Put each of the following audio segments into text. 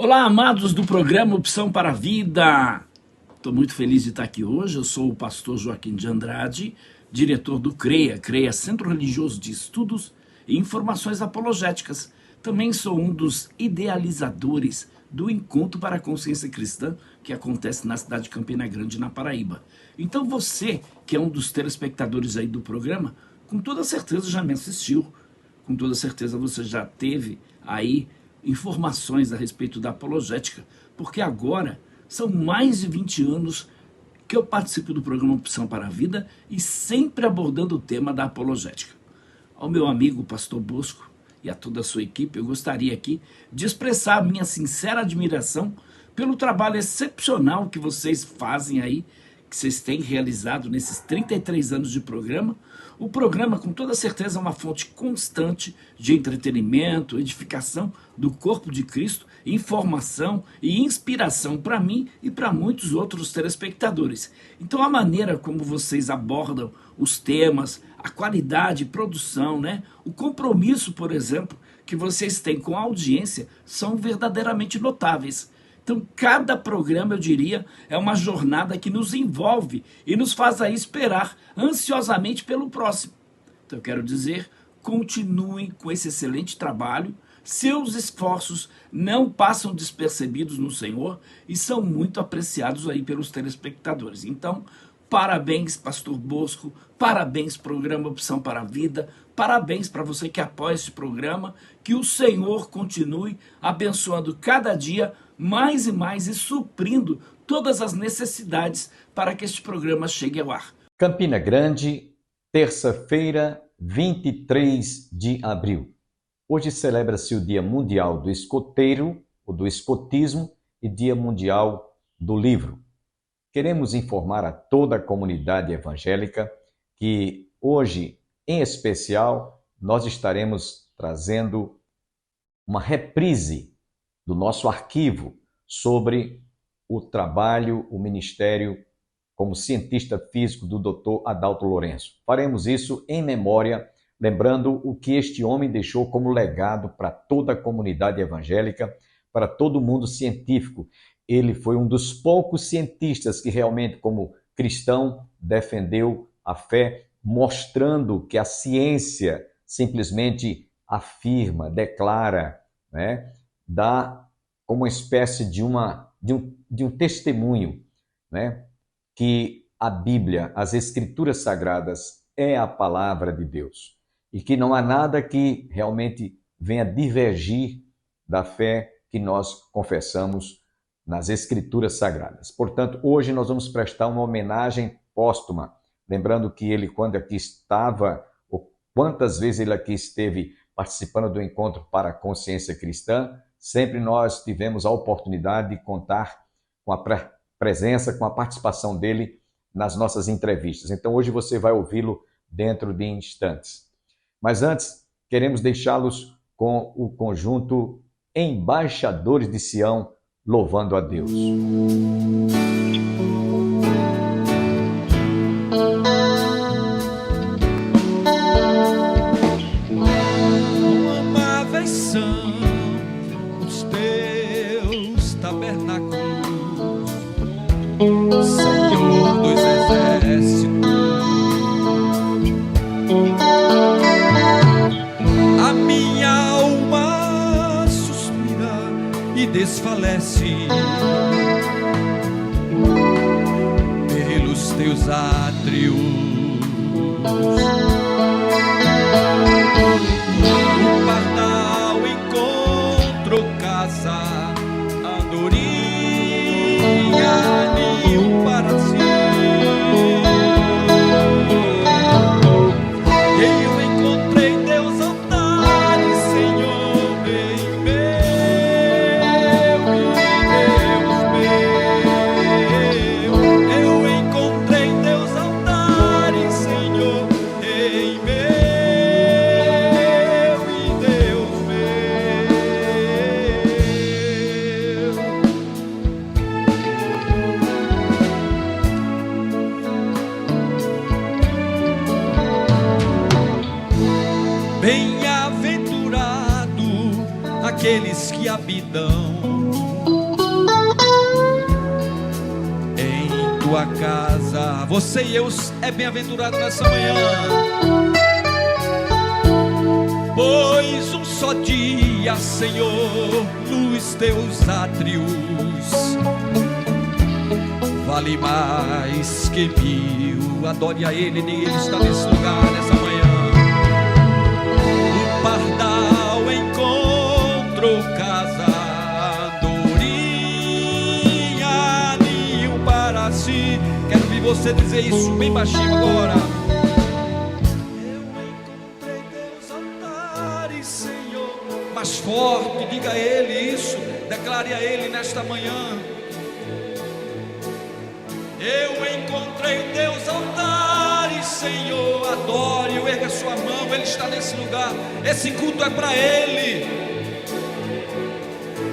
Olá, amados do programa Opção para a Vida. Estou muito feliz de estar aqui hoje. Eu sou o pastor Joaquim de Andrade, diretor do CREA, Centro Religioso de Estudos e Informações Apologéticas. Também sou um dos idealizadores do Encontro para a Consciência Cristã, que acontece na cidade de Campina Grande, na Paraíba. Então você, que é um dos telespectadores aí do programa, com toda certeza já me assistiu, com toda certeza você já teve aí informações a respeito da apologética, porque agora são mais de 20 anos que eu participo do programa Opção para a Vida e sempre abordando o tema da apologética. Ao meu amigo pastor Bosco e a toda a sua equipe, eu gostaria aqui de expressar a minha sincera admiração pelo trabalho excepcional que vocês fazem aí, que vocês têm realizado nesses 33 anos de programa. O programa, com toda certeza, é uma fonte constante de entretenimento, edificação do corpo de Cristo, informação e inspiração para mim e para muitos outros telespectadores. Então, a maneira como vocês abordam os temas, a qualidade, produção, o compromisso, por exemplo, que vocês têm com a audiência, são verdadeiramente notáveis. Então, cada programa, eu diria, é uma jornada que nos envolve e nos faz aí esperar ansiosamente pelo próximo. Então, eu quero dizer, continuem com esse excelente trabalho. Seus esforços não passam despercebidos no Senhor e são muito apreciados aí pelos telespectadores. Então, parabéns, pastor Bosco, parabéns, programa Opção para a Vida, parabéns para você que apoia esse programa, que o Senhor continue abençoando cada dia mais e mais e suprindo todas as necessidades para que este programa chegue ao ar. Campina Grande, terça-feira, 23 de abril. Hoje celebra-se o Dia Mundial do Escoteiro, ou do Escotismo, e Dia Mundial do Livro. Queremos informar a toda a comunidade evangélica que hoje, em especial, nós estaremos trazendo uma reprise do nosso arquivo sobre o trabalho, o ministério como cientista físico do Dr. Adalto Lourenço. Faremos isso em memória, lembrando o que este homem deixou como legado para toda a comunidade evangélica, para todo o mundo científico. Ele foi um dos poucos cientistas que realmente, como cristão, defendeu a fé, mostrando que a ciência simplesmente afirma, declara, dá como uma espécie de um testemunho, que a Bíblia, as Escrituras Sagradas, é a palavra de Deus e que não há nada que realmente venha divergir da fé que nós confessamos nas Escrituras Sagradas. Portanto, hoje nós vamos prestar uma homenagem póstuma, lembrando que ele, quando aqui estava, ou quantas vezes ele aqui esteve participando do Encontro para a Consciência Cristã, sempre nós tivemos a oportunidade de contar com a presença, com a participação dele nas nossas entrevistas. Então, hoje você vai ouvi-lo dentro de instantes. Mas antes, queremos deixá-los com o conjunto Embaixadores de Sião, louvando a Deus. Amáveis são os teus tabernáculos, Senhor dos exércitos. A minha alma suspira e desfalece pelos teus átrios. O pardal encontrou casa, andorinha, ninho para si. Eu encontrei teus altares, Senhor, em Deus meu. Eu encontrei teus altares, Senhor, em Deus meu. Bem-aventurado aqueles que habitam tua casa. Você e eu é bem-aventurado nessa manhã, pois um só dia, Senhor, nos teus átrios vale mais que mil. Adore a Ele, Ele está nesse lugar nessa manhã. O pardal encontrou casa, andorinha, ninho para si. Quero ouvir você dizer isso bem baixinho agora. Eu encontrei teus altares, Senhor. Mais forte, diga a Ele isso, declare a Ele nesta manhã. Eu encontrei teus altares, Senhor. Adore-o, erga a sua mão, Ele está nesse lugar. Esse culto é para Ele.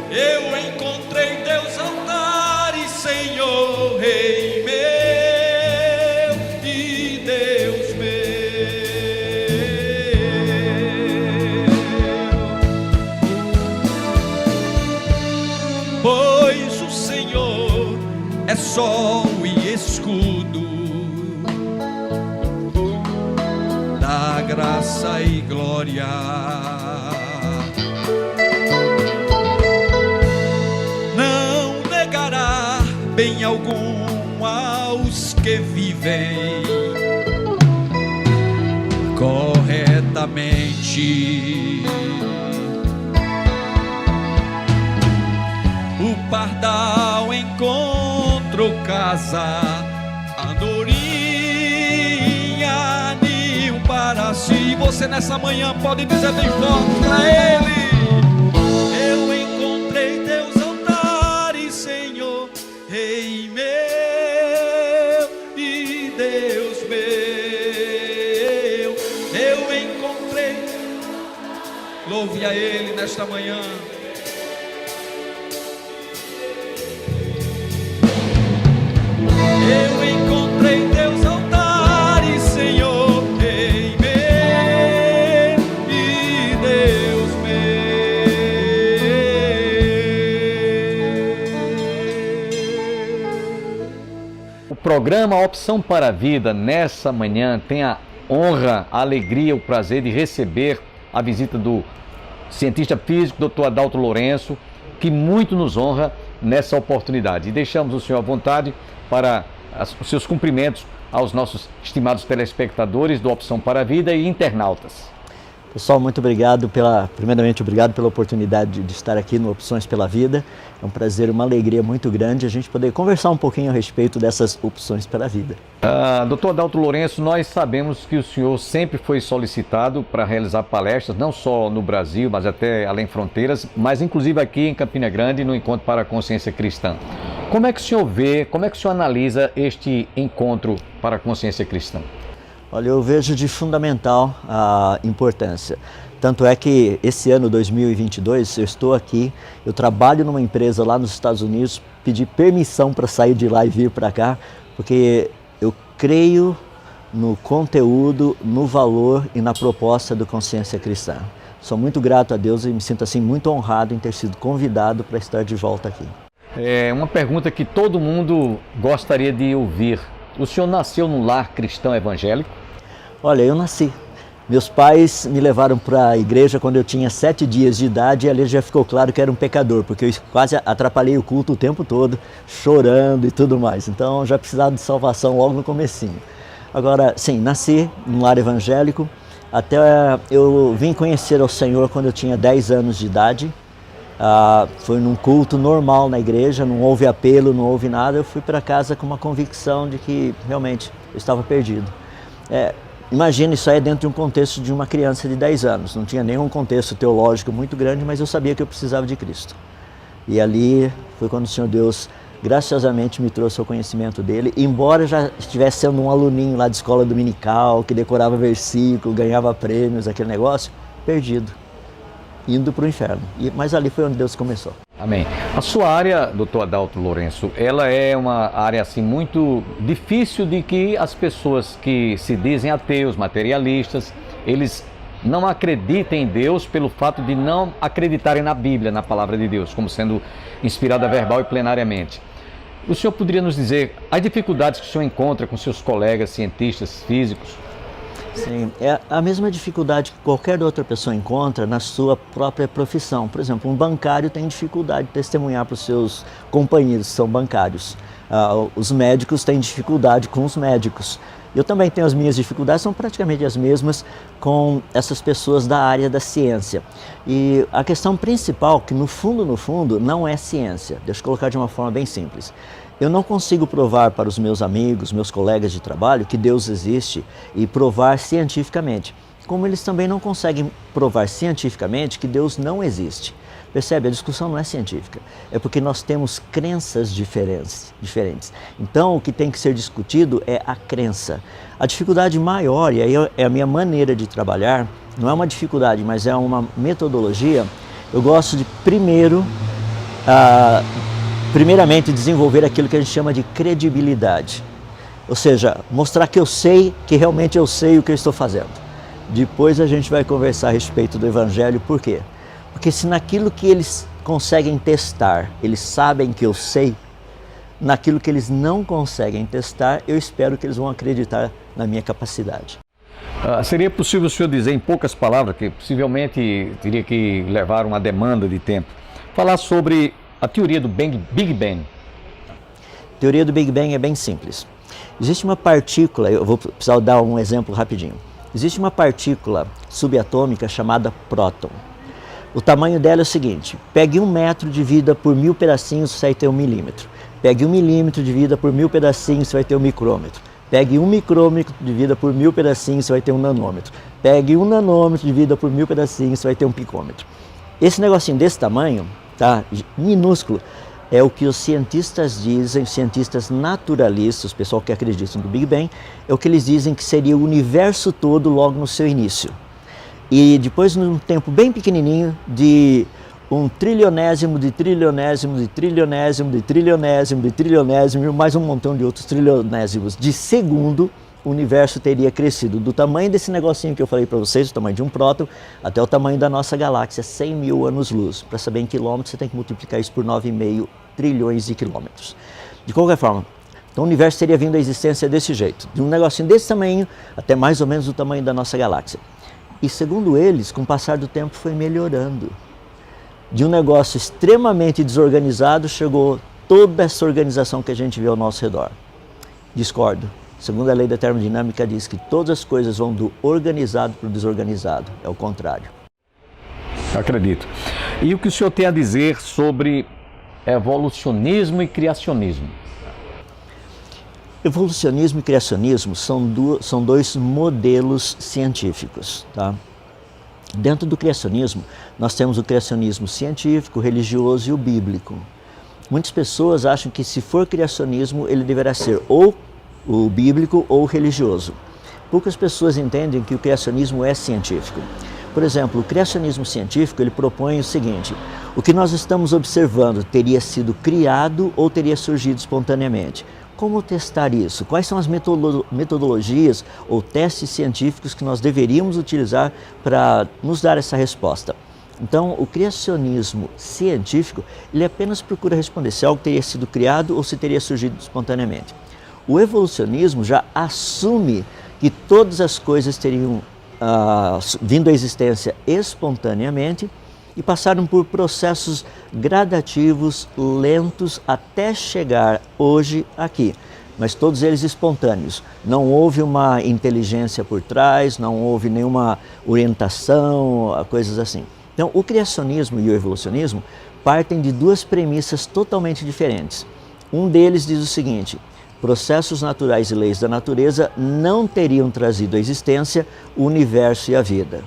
Eu encontrei teus altares, Senhor, Rei meu e Deus meu. Pois o Senhor é sol e escudo, da graça e glória. Não negará bem algum aos que vivem corretamente. O pardal encontrou casa, andorinha, ninho para si. Você nessa manhã pode dizer bem forte para Ele. Eu encontrei teus altares, Senhor, Rei meu e Deus meu. Eu encontrei. Louve a Ele nesta manhã. Eu encontrei teus altares, Senhor, Rei meu e Deus meu. O programa Opção para a Vida, nessa manhã, tem a honra, a alegria, o prazer de receber a visita do cientista físico, Dr. Adalto Lourenço, que muito nos honra nessa oportunidade. E deixamos o senhor à vontade para os seus cumprimentos aos nossos estimados telespectadores do Opção para a Vida e internautas. Pessoal, muito obrigado primeiramente obrigado pela oportunidade de estar aqui no Opções pela Vida. É um prazer, uma alegria muito grande a gente poder conversar um pouquinho a respeito dessas opções pela vida. Dr. Adalto Lourenço, nós sabemos que o senhor sempre foi solicitado para realizar palestras, não só no Brasil, mas até além fronteiras, mas inclusive aqui em Campina Grande, no Encontro para a Consciência Cristã. Como é que o senhor vê, como é que o senhor analisa este Encontro para a Consciência Cristã? Olha, eu vejo de fundamental a importância. Tanto é que esse ano 2022 eu estou aqui, eu trabalho numa empresa lá nos Estados Unidos, pedi permissão para sair de lá e vir para cá, porque eu creio no conteúdo, no valor e na proposta do Consciência Cristã. Sou muito grato a Deus e me sinto assim muito honrado em ter sido convidado para estar de volta aqui. É uma pergunta que todo mundo gostaria de ouvir. O senhor nasceu num lar cristão evangélico? Olha, eu nasci. Meus pais me levaram para a igreja quando eu tinha 7 dias de idade e ali já ficou claro que era um pecador, porque eu quase atrapalhei o culto o tempo todo, chorando e tudo mais. Então já precisava de salvação logo no comecinho. Agora, sim, nasci num lar evangélico, até eu vim conhecer ao Senhor quando eu tinha 10 anos de idade. Foi num culto normal na igreja, não houve apelo, não houve nada. Eu fui para casa com uma convicção de que realmente eu estava perdido. Imagina, isso aí dentro de um contexto de uma criança de 10 anos. Não tinha nenhum contexto teológico muito grande, mas eu sabia que eu precisava de Cristo. E ali foi quando o Senhor Deus graciosamente me trouxe ao conhecimento dele. Embora eu já estivesse sendo um aluninho lá de escola dominical, que decorava versículo, ganhava prêmios, aquele negócio, perdido, indo para o inferno. Mas ali foi onde Deus começou. Amém. A sua área, Dr. Adalto Lourenço, ela é uma área assim muito difícil de que as pessoas que se dizem ateus, materialistas, eles não acreditem em Deus pelo fato de não acreditarem na Bíblia, na palavra de Deus, como sendo inspirada verbal e plenariamente. O senhor poderia nos dizer as dificuldades que o senhor encontra com seus colegas cientistas físicos? Sim, é a mesma dificuldade que qualquer outra pessoa encontra na sua própria profissão. Por exemplo, um bancário tem dificuldade de testemunhar para os seus companheiros que são bancários. Os médicos têm dificuldade com os médicos. Eu também tenho as minhas dificuldades, são praticamente as mesmas com essas pessoas da área da ciência. E a questão principal, que no fundo, não é ciência. Deixa eu colocar de uma forma bem simples. Eu não consigo provar para os meus amigos, meus colegas de trabalho, que Deus existe e provar cientificamente. Como eles também não conseguem provar cientificamente que Deus não existe. Percebe? A discussão não é científica, é porque nós temos crenças diferentes. Então, o que tem que ser discutido é a crença. A dificuldade maior, e aí é a minha maneira de trabalhar, não é uma dificuldade, mas é uma metodologia. Eu gosto de primeiramente desenvolver aquilo que a gente chama de credibilidade. Ou seja, mostrar que eu sei, que realmente eu sei o que eu estou fazendo. Depois a gente vai conversar a respeito do Evangelho, por quê? Porque se naquilo que eles conseguem testar, eles sabem que eu sei, naquilo que eles não conseguem testar, eu espero que eles vão acreditar na minha capacidade. Seria possível o senhor dizer em poucas palavras, que possivelmente teria que levar uma demanda de tempo, falar sobre a teoria do Big Bang? A teoria do Big Bang é bem simples. Existe uma partícula, eu vou precisar dar um exemplo rapidinho. Existe uma partícula subatômica chamada próton. O tamanho dela é o seguinte: pegue 1 metro de vida por 1000 pedacinhos, você vai ter 1 milímetro. Pegue 1 milímetro de vida por 1000 pedacinhos, você vai ter 1 micrômetro. Pegue 1 micrômetro de vida por 1000 pedacinhos, você vai ter 1 nanômetro. Pegue 1 nanômetro de vida por 1000 pedacinhos, você vai ter 1 picômetro. Esse negocinho desse tamanho, tá, minúsculo, é o que os cientistas dizem, os cientistas naturalistas, o pessoal que acredita no Big Bang, é o que eles dizem que seria o universo todo logo no seu início. E depois, num tempo bem pequenininho, de 1 trilionésimo, de trilionésimo, de trilionésimo, de trilionésimo, de trilionésimo, e mais um montão de outros trilionésimos de segundo, o universo teria crescido do tamanho desse negocinho que eu falei para vocês, o tamanho de um próton, até o tamanho da nossa galáxia, 100 mil anos-luz. Para saber em quilômetros, você tem que multiplicar isso por 9,5 trilhões de quilômetros. De qualquer forma, então o universo teria vindo à existência desse jeito, de um negocinho desse tamanho até mais ou menos o tamanho da nossa galáxia. E segundo eles, com o passar do tempo foi melhorando. De um negócio extremamente desorganizado, chegou toda essa organização que a gente vê ao nosso redor. Discordo. Segundo a lei da termodinâmica, diz que todas as coisas vão do organizado para o desorganizado. É o contrário. Acredito. E o que o senhor tem a dizer sobre evolucionismo e criacionismo? Evolucionismo e criacionismo são dois modelos científicos, tá? Dentro do criacionismo, nós temos o criacionismo científico, religioso e o bíblico. Muitas pessoas acham que se for criacionismo, ele deverá ser ou o bíblico ou o religioso. Poucas pessoas entendem que o criacionismo é científico. Por exemplo, o criacionismo científico, ele propõe o seguinte: o que nós estamos observando teria sido criado ou teria surgido espontaneamente? Como testar isso? Quais são as metodologias ou testes científicos que nós deveríamos utilizar para nos dar essa resposta? Então, o criacionismo científico, ele apenas procura responder se algo teria sido criado ou se teria surgido espontaneamente. O evolucionismo já assume que todas as coisas teriam vindo à existência espontaneamente e passaram por processos gradativos, lentos, até chegar hoje aqui. Mas todos eles espontâneos. Não houve uma inteligência por trás, não houve nenhuma orientação, coisas assim. Então, o criacionismo e o evolucionismo partem de duas premissas totalmente diferentes. Um deles diz o seguinte: processos naturais e leis da natureza não teriam trazido à existência o universo e a vida.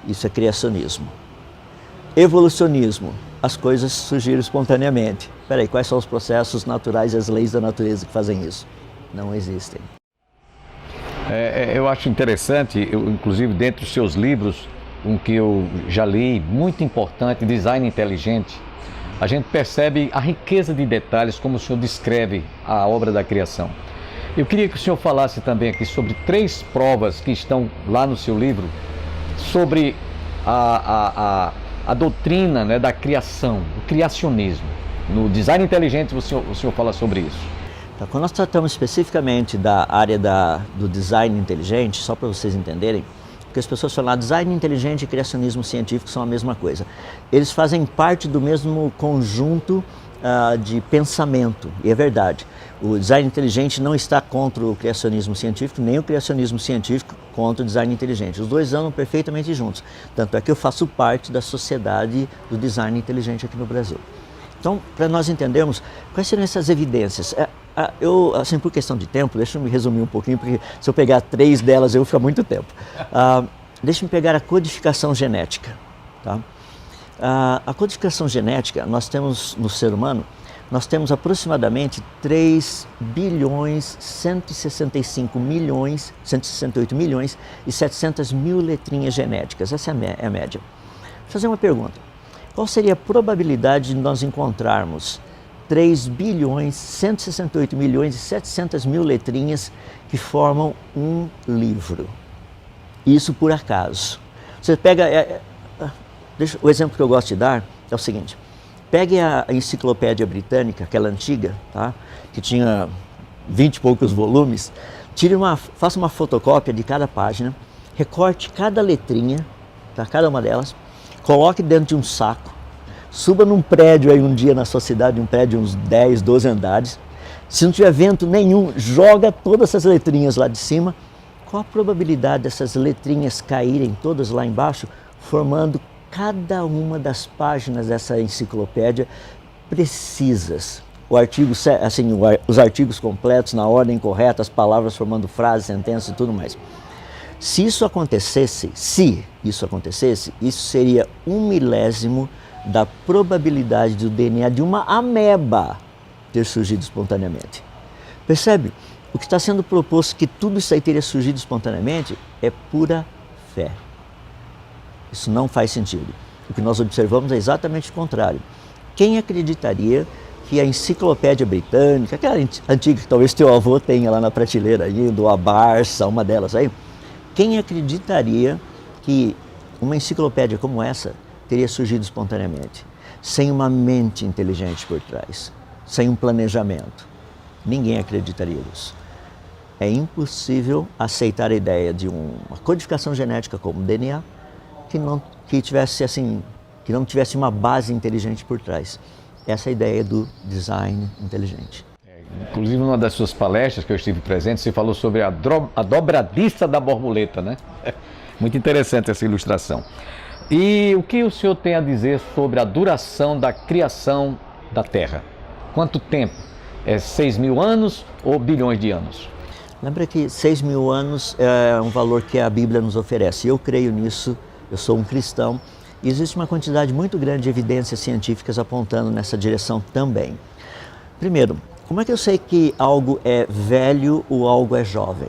Isso é criacionismo. Evolucionismo, as coisas surgiram espontaneamente. Espera aí, quais são os processos naturais e as leis da natureza que fazem isso? Não existem. Eu acho interessante, inclusive dentro dos seus livros, um que eu já li, muito importante, Design Inteligente, a gente percebe a riqueza de detalhes como o senhor descreve a obra da criação. Eu queria que o senhor falasse também aqui sobre 3 provas que estão lá no seu livro, sobre a doutrina, né, da criação, o criacionismo. No design inteligente o senhor fala sobre isso. Então, quando nós tratamos especificamente da área do design inteligente, só para vocês entenderem, porque as pessoas falam design inteligente e criacionismo científico são a mesma coisa. Eles fazem parte do mesmo conjunto de pensamento, e é verdade. O design inteligente não está contra o criacionismo científico, nem o criacionismo científico contra o design inteligente. Os dois andam perfeitamente juntos. Tanto é que eu faço parte da sociedade do design inteligente aqui no Brasil. Então, para nós entendermos quais seriam essas evidências, eu, assim, por questão de tempo, deixa eu me resumir um pouquinho, porque se eu pegar 3 delas eu vou ficar muito tempo. Deixa eu pegar a codificação genética. Tá? A codificação genética, nós temos no ser humano, nós temos aproximadamente 3 bilhões 165 milhões, 168 milhões e 700 mil letrinhas genéticas. Essa é a média. Vou fazer uma pergunta. Qual seria a probabilidade de nós encontrarmos 3 bilhões 168 milhões e 700 mil letrinhas que formam um livro? Isso por acaso. Você pega... o exemplo que eu gosto de dar é o seguinte. Pegue a enciclopédia britânica, aquela antiga, tá? Que tinha 20 e poucos volumes, faça uma fotocópia de cada página, recorte cada letrinha, tá? Cada uma delas, coloque dentro de um saco, suba num prédio aí um dia na sua cidade, um prédio de uns 10, 12 andares, se não tiver vento nenhum, joga todas essas letrinhas lá de cima. Qual a probabilidade dessas letrinhas caírem todas lá embaixo, formando cada uma das páginas dessa enciclopédia precisas? Os artigos completos na ordem correta, as palavras formando frases, sentenças e tudo mais. Se isso acontecesse, isso seria 1/1000 da probabilidade do DNA de uma ameba ter surgido espontaneamente. Percebe? O que está sendo proposto que tudo isso aí teria surgido espontaneamente é pura fé. Isso não faz sentido. O que nós observamos é exatamente o contrário. Quem acreditaria que a enciclopédia britânica, aquela antiga que talvez teu avô tenha lá na prateleira aí, do Barça, uma delas aí, quem acreditaria que uma enciclopédia como essa teria surgido espontaneamente, sem uma mente inteligente por trás, sem um planejamento? Ninguém acreditaria nisso. É impossível aceitar a ideia de uma codificação genética como DNA que não tivesse uma base inteligente por trás. Essa é a ideia do design inteligente. Inclusive, numa das suas palestras que eu estive presente, você falou sobre a dobradiça da borboleta, né? Muito interessante essa ilustração. E o que o senhor tem a dizer sobre a duração da criação da Terra? Quanto tempo? É 6.000 anos ou bilhões de anos? Lembra que 6.000 anos é um valor que a Bíblia nos oferece. Eu creio nisso, eu sou um cristão. E existe uma quantidade muito grande de evidências científicas apontando nessa direção também. Primeiro, como é que eu sei que algo é velho ou algo é jovem?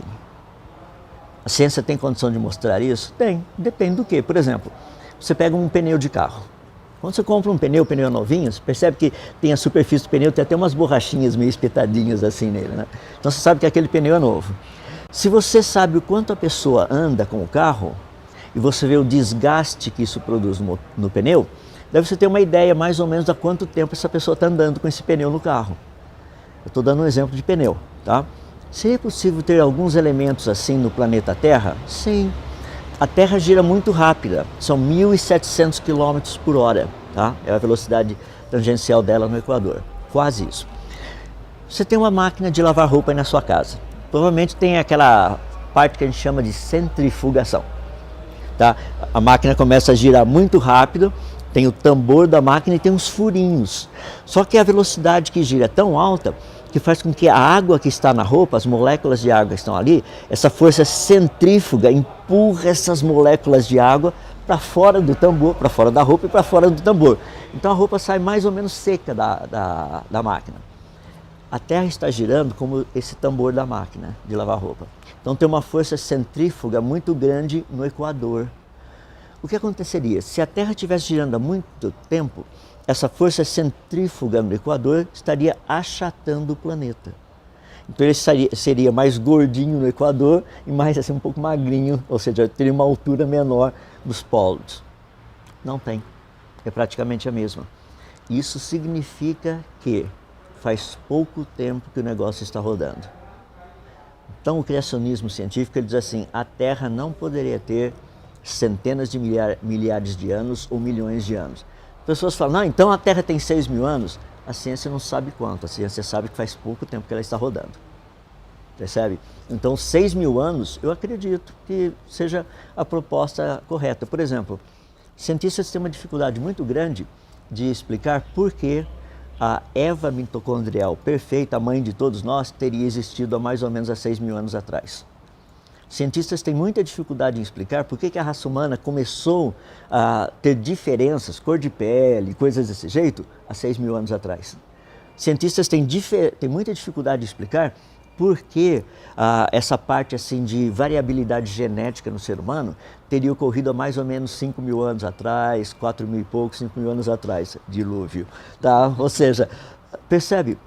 A ciência tem condição de mostrar isso? Tem, depende do quê? Por exemplo, você pega um pneu de carro. Quando você compra um pneu novinho, você percebe que tem a superfície do pneu, tem até umas borrachinhas meio espetadinhas assim nele, né? Então você sabe que aquele pneu é novo. Se você sabe o quanto a pessoa anda com o carro, e você vê o desgaste que isso produz no pneu, deve você ter uma ideia mais ou menos há quanto tempo essa pessoa está andando com esse pneu no carro. Eu estou dando um exemplo de pneu, tá? Seria possível ter alguns elementos assim no planeta Terra? Sim. A Terra gira muito rápida, são 1.700 km por hora, tá? É a velocidade tangencial dela no Equador, quase isso. Você tem uma máquina de lavar roupa aí na sua casa. Provavelmente tem aquela parte que a gente chama de centrifugação. Tá? A máquina começa a girar muito rápido, tem o tambor da máquina e tem uns furinhos. Só que a velocidade que gira é tão alta que faz com que a água que está na roupa, as moléculas de água que estão ali, essa força centrífuga empurra essas moléculas de água para fora do tambor, para fora da roupa e para fora do tambor. Então a roupa sai mais ou menos seca da máquina. A Terra está girando como esse tambor da máquina de lavar roupa. Então tem uma força centrífuga muito grande no Equador. O que aconteceria? Se a Terra estivesse girando há muito tempo, essa força centrífuga no Equador estaria achatando o planeta. Então ele seria mais gordinho no Equador e mais assim um pouco magrinho, ou seja, teria uma altura menor dos polos. Não tem. É praticamente a mesma. Isso significa que faz pouco tempo que o negócio está rodando. Então o criacionismo científico ele diz assim, a Terra não poderia ter centenas de milhares de anos ou milhões de anos. As pessoas falam, não, então a Terra tem 6.000 anos. A ciência não sabe quanto, a ciência sabe que faz pouco tempo que ela está rodando. Percebe? Então 6.000 anos, eu acredito que seja a proposta correta. Por exemplo, cientistas têm uma dificuldade muito grande de explicar por que a Eva mitocondrial perfeita, a mãe de todos nós, teria existido há mais ou menos há 6.000 anos atrás. Cientistas têm muita dificuldade em explicar por que a raça humana começou a ter diferenças, cor de pele, coisas desse jeito, há 6.000 anos atrás. Cientistas têm muita dificuldade de explicar por que essa parte assim, de variabilidade genética no ser humano teria ocorrido há mais ou menos 5.000 anos atrás, 4.000 e poucos, 5.000 anos atrás, dilúvio. Tá? Ou seja, percebe,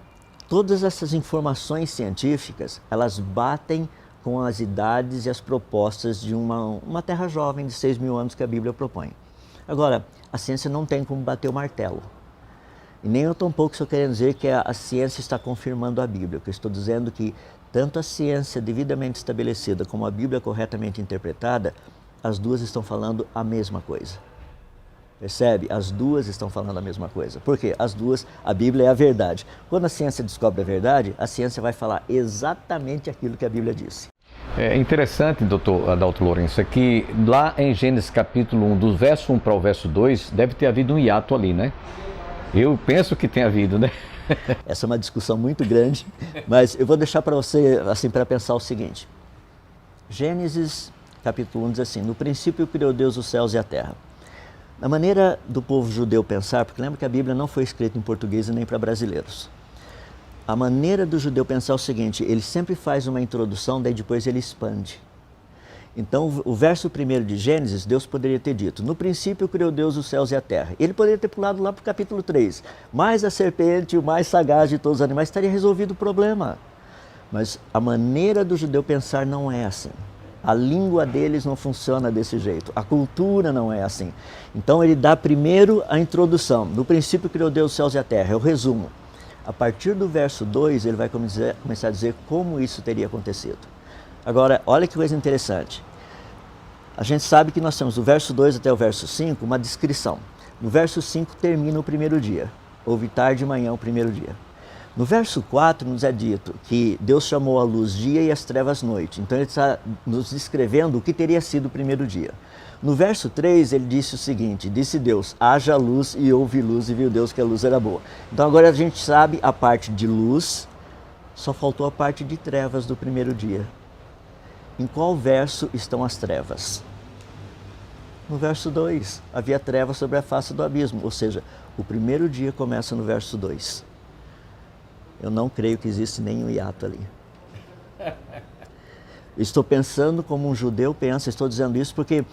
todas essas informações científicas, elas batem com as idades e as propostas de uma terra jovem de 6.000 anos que a Bíblia propõe. Agora, a ciência não tem como bater o martelo. E nem eu tampouco estou querendo dizer que a ciência está confirmando a Bíblia. Eu estou dizendo que tanto a ciência devidamente estabelecida como a Bíblia corretamente interpretada, as duas estão falando a mesma coisa. Percebe? As duas estão falando a mesma coisa. Por quê? As duas, a Bíblia é a verdade. Quando a ciência descobre a verdade, a ciência vai falar exatamente aquilo que a Bíblia disse. É interessante, doutor Adalto Lourenço, é que lá em Gênesis capítulo 1, do verso 1 para o verso 2, deve ter havido um hiato ali, né? Eu penso que tem havido, né? Essa é uma discussão muito grande, mas eu vou deixar para você, assim, para pensar o seguinte. Gênesis capítulo 1 diz assim, no princípio criou Deus os céus e a terra. Na maneira do povo judeu pensar, porque lembra que a Bíblia não foi escrita em português e nem para brasileiros. A maneira do judeu pensar é o seguinte, ele sempre faz uma introdução, daí depois ele expande. Então, o verso 1 de Gênesis, Deus poderia ter dito, no princípio criou Deus os céus e a terra. Ele poderia ter pulado lá para o capítulo 3. Mas a serpente, o mais sagaz de todos os animais, estaria resolvido o problema. Mas a maneira do judeu pensar não é assim. A língua deles não funciona desse jeito. A cultura não é assim. Então, ele dá primeiro a introdução. No princípio criou Deus os céus e a terra. É o resumo. A partir do verso 2, ele vai começar a dizer como isso teria acontecido. Agora, olha que coisa interessante. A gente sabe que nós temos do verso 2 até o verso 5 uma descrição. No verso 5 termina o primeiro dia. Houve tarde e manhã o primeiro dia. No verso 4 nos é dito que Deus chamou a luz dia e as trevas noite. Então ele está nos descrevendo o que teria sido o primeiro dia. No verso 3 ele disse o seguinte, disse Deus, haja luz e houve luz e viu Deus que a luz era boa. Então agora a gente sabe a parte de luz, só faltou a parte de trevas do primeiro dia. Em qual verso estão as trevas? No verso 2, havia trevas sobre a face do abismo, ou seja, o primeiro dia começa no verso 2. Eu não creio que existe nenhum hiato ali. Estou pensando como um judeu pensa, estou dizendo isso porque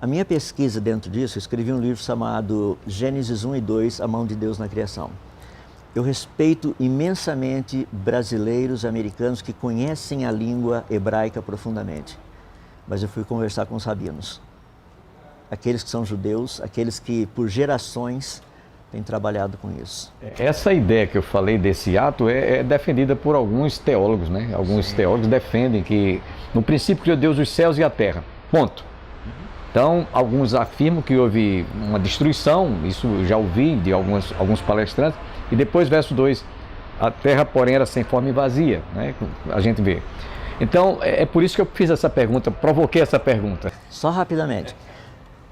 a minha pesquisa dentro disso, eu escrevi um livro chamado Gênesis 1 e 2, A Mão de Deus na Criação. Eu respeito imensamente brasileiros, americanos que conhecem a língua hebraica profundamente. Mas eu fui conversar com os rabinos. Aqueles que são judeus, aqueles que por gerações têm trabalhado com isso. Essa ideia que eu falei desse ato é defendida por alguns teólogos, né? Alguns teólogos defendem que no princípio criou Deus os céus e a terra. Ponto. Então, alguns afirmam que houve uma destruição, isso eu já ouvi de alguns palestrantes, e depois, verso 2, a terra, porém, era sem forma e vazia, né? A gente vê. Então, é por isso que eu fiz essa pergunta, provoquei essa pergunta. Só rapidamente,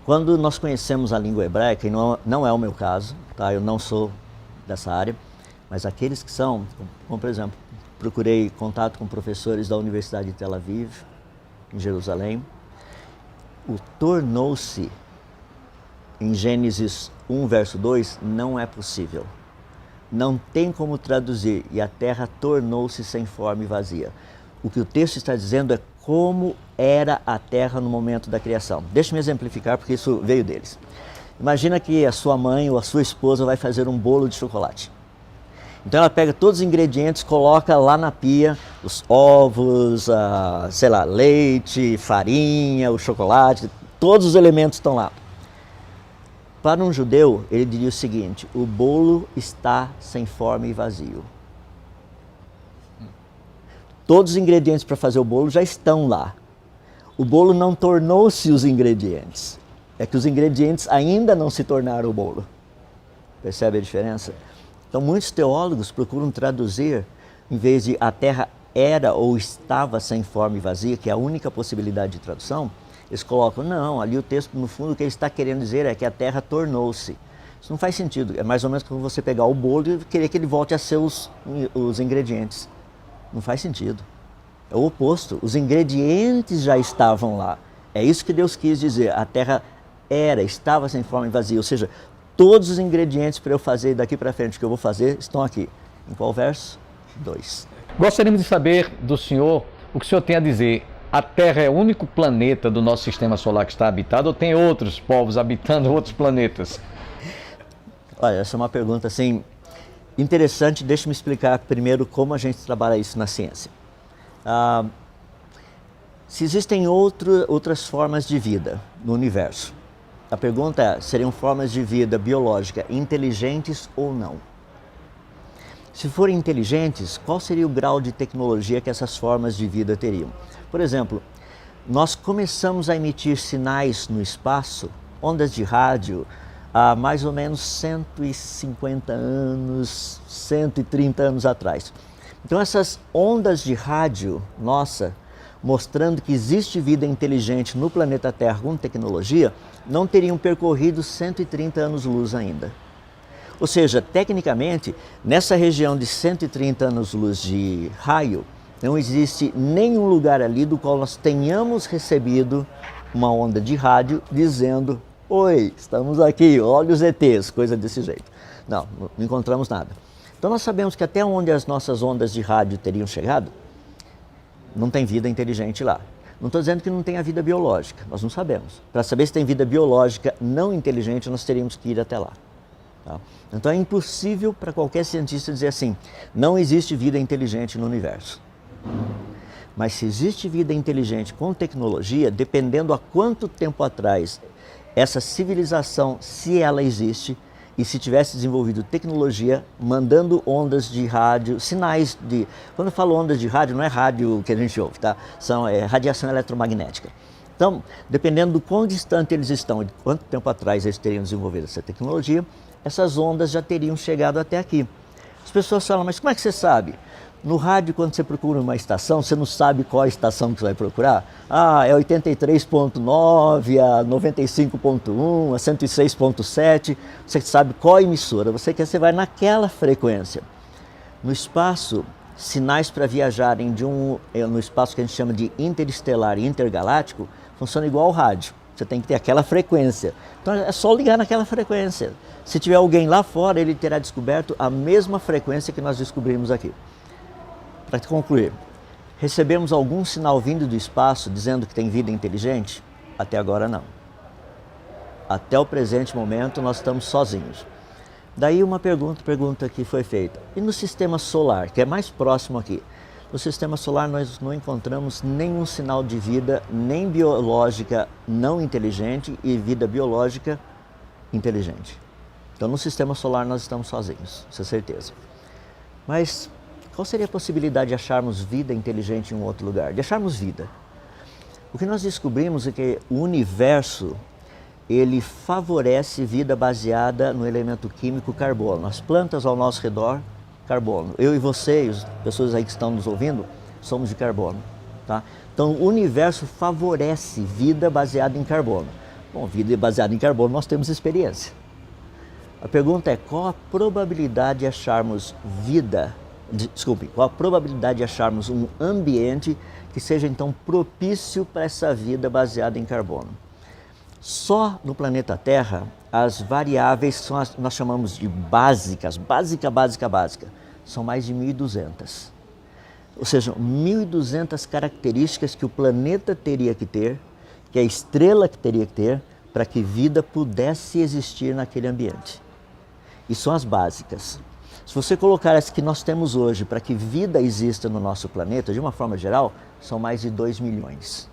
quando nós conhecemos a língua hebraica, e não é o meu caso, tá? Eu não sou dessa área, mas aqueles que são, como por exemplo, procurei contato com professores da Universidade de Tel Aviv, em Jerusalém, o tornou-se, em Gênesis 1, verso 2, não é possível. Não tem como traduzir, e a terra tornou-se sem forma e vazia. O que o texto está dizendo é como era a terra no momento da criação. Deixa-me exemplificar, porque isso veio deles. Imagina que a sua mãe ou a sua esposa vai fazer um bolo de chocolate. Então ela pega todos os ingredientes, coloca lá na pia, os ovos, sei lá, leite, farinha, o chocolate, todos os elementos estão lá. Para um judeu, ele diria o seguinte: o bolo está sem forma e vazio. Todos os ingredientes para fazer o bolo já estão lá. O bolo não tornou-se os ingredientes. É que os ingredientes ainda não se tornaram o bolo. Percebe a diferença? Então, muitos teólogos procuram traduzir, em vez de a terra era ou estava sem forma e vazia, que é a única possibilidade de tradução, eles colocam, não, ali o texto, no fundo, o que ele está querendo dizer é que a terra tornou-se. Isso não faz sentido. É mais ou menos como você pegar o bolo e querer que ele volte a ser os ingredientes. Não faz sentido. É o oposto. Os ingredientes já estavam lá. É isso que Deus quis dizer. A terra estava sem forma e vazia. Ou seja, todos os ingredientes para eu fazer daqui para frente que eu vou fazer estão aqui. Em qual verso? 2. Gostaríamos de saber do senhor o que o senhor tem a dizer. A Terra é o único planeta do nosso sistema solar que está habitado ou tem outros povos habitando outros planetas? Olha, essa é uma pergunta assim interessante. Deixa-me explicar primeiro como a gente trabalha isso na ciência. Se existem outras formas de vida no universo, a pergunta é, seriam formas de vida biológica inteligentes ou não? Se forem inteligentes, qual seria o grau de tecnologia que essas formas de vida teriam? Por exemplo, nós começamos a emitir sinais no espaço, ondas de rádio, há mais ou menos 150 anos, 130 anos atrás. Então essas ondas de rádio, nossa, mostrando que existe vida inteligente no planeta Terra com tecnologia, não teriam percorrido 130 anos-luz ainda. Ou seja, tecnicamente, nessa região de 130 anos-luz de raio, não existe nenhum lugar ali do qual nós tenhamos recebido uma onda de rádio dizendo: oi, estamos aqui, olha os ETs, coisa desse jeito. Não encontramos nada. Então nós sabemos que até onde as nossas ondas de rádio teriam chegado, não tem vida inteligente lá. Não estou dizendo que não tenha vida biológica, nós não sabemos. Para saber se tem vida biológica não inteligente, nós teríamos que ir até lá. Tá? Então é impossível para qualquer cientista dizer assim, não existe vida inteligente no universo. Mas se existe vida inteligente com tecnologia, dependendo a quanto tempo atrás essa civilização, se ela existe, e se tivesse desenvolvido tecnologia, mandando ondas de rádio, sinais de... Quando eu falo ondas de rádio, não é rádio que a gente ouve, tá? São radiação eletromagnética. Então, dependendo do quão distante eles estão e de quanto tempo atrás eles teriam desenvolvido essa tecnologia, essas ondas já teriam chegado até aqui. As pessoas falam, mas como é que você sabe? No rádio, quando você procura uma estação, você não sabe qual a estação que você vai procurar? Ah, é 83.9, a 95.1, a 106.7. Você sabe qual emissora você quer, você vai naquela frequência. No espaço, sinais para viajarem no espaço que a gente chama de interestelar e intergaláctico, funciona igual ao rádio. Você tem que ter aquela frequência. Então é só ligar naquela frequência. Se tiver alguém lá fora, ele terá descoberto a mesma frequência que nós descobrimos aqui. Para concluir, recebemos algum sinal vindo do espaço dizendo que tem vida inteligente? Até agora não. Até o presente momento nós estamos sozinhos. Daí uma pergunta que foi feita. E no sistema solar, que é mais próximo aqui? No sistema solar nós não encontramos nenhum sinal de vida, nem biológica não inteligente e vida biológica inteligente. Então no sistema solar nós estamos sozinhos, isso é certeza. Mas qual seria a possibilidade de acharmos vida inteligente em um outro lugar? De acharmos vida. O que nós descobrimos é que o universo, ele favorece vida baseada no elemento químico carbono. As plantas ao nosso redor, carbono. Eu e você, as pessoas aí que estão nos ouvindo, somos de carbono. Tá? Então o universo favorece vida baseada em carbono. Bom, vida baseada em carbono nós temos experiência. A pergunta é qual a probabilidade de acharmos qual a probabilidade de acharmos um ambiente que seja então propício para essa vida baseada em carbono? Só no planeta Terra, as variáveis são nós chamamos de básicas, básica, são mais de 1.200. Ou seja, 1.200 características que o planeta teria que ter, que a estrela que teria que ter, para que vida pudesse existir naquele ambiente. E são as básicas. Se você colocar as que nós temos hoje para que vida exista no nosso planeta, de uma forma geral, são mais de 2 milhões.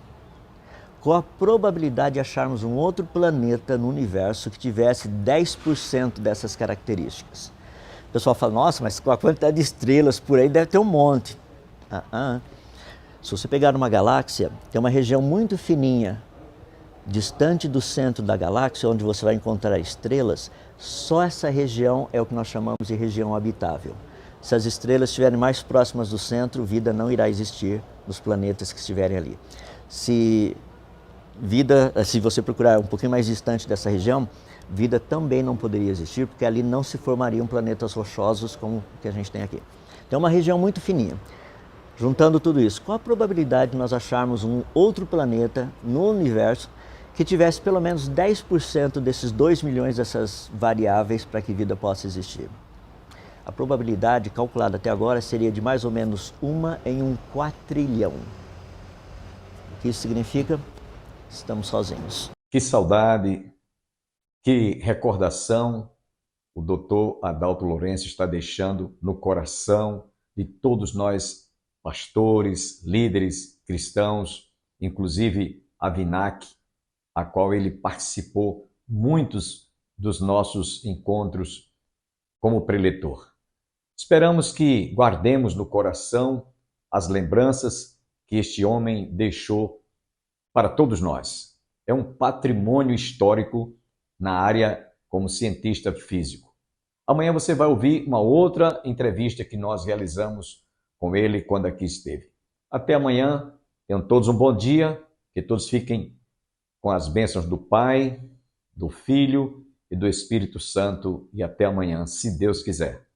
Qual a probabilidade de acharmos um outro planeta no universo que tivesse 10% dessas características? O pessoal fala, nossa, mas com a quantidade de estrelas por aí deve ter um monte. Se você pegar uma galáxia, tem uma região muito fininha, distante do centro da galáxia, onde você vai encontrar estrelas, só essa região é o que nós chamamos de região habitável. Se as estrelas estiverem mais próximas do centro, vida não irá existir nos planetas que estiverem ali. Se você procurar um pouquinho mais distante dessa região, vida também não poderia existir, porque ali não se formariam planetas rochosos como o que a gente tem aqui. Então é uma região muito fininha. Juntando tudo isso, qual a probabilidade de nós acharmos um outro planeta no universo que tivesse pelo menos 10% desses 2 milhões dessas variáveis para que vida possa existir? A probabilidade calculada até agora seria de mais ou menos 1 em um quatrilhão. O que isso significa? Estamos sozinhos. Que saudade, que recordação o doutor Adalto Lourenço está deixando no coração de todos nós, pastores, líderes cristãos, inclusive a VINAC, a qual ele participou muitos dos nossos encontros como preletor. Esperamos que guardemos no coração as lembranças que este homem deixou para todos nós. É um patrimônio histórico na área como cientista físico. Amanhã você vai ouvir uma outra entrevista que nós realizamos com ele quando aqui esteve. Até amanhã, tenham todos um bom dia, que todos fiquem com as bênçãos do Pai, do Filho e do Espírito Santo, e até amanhã, se Deus quiser.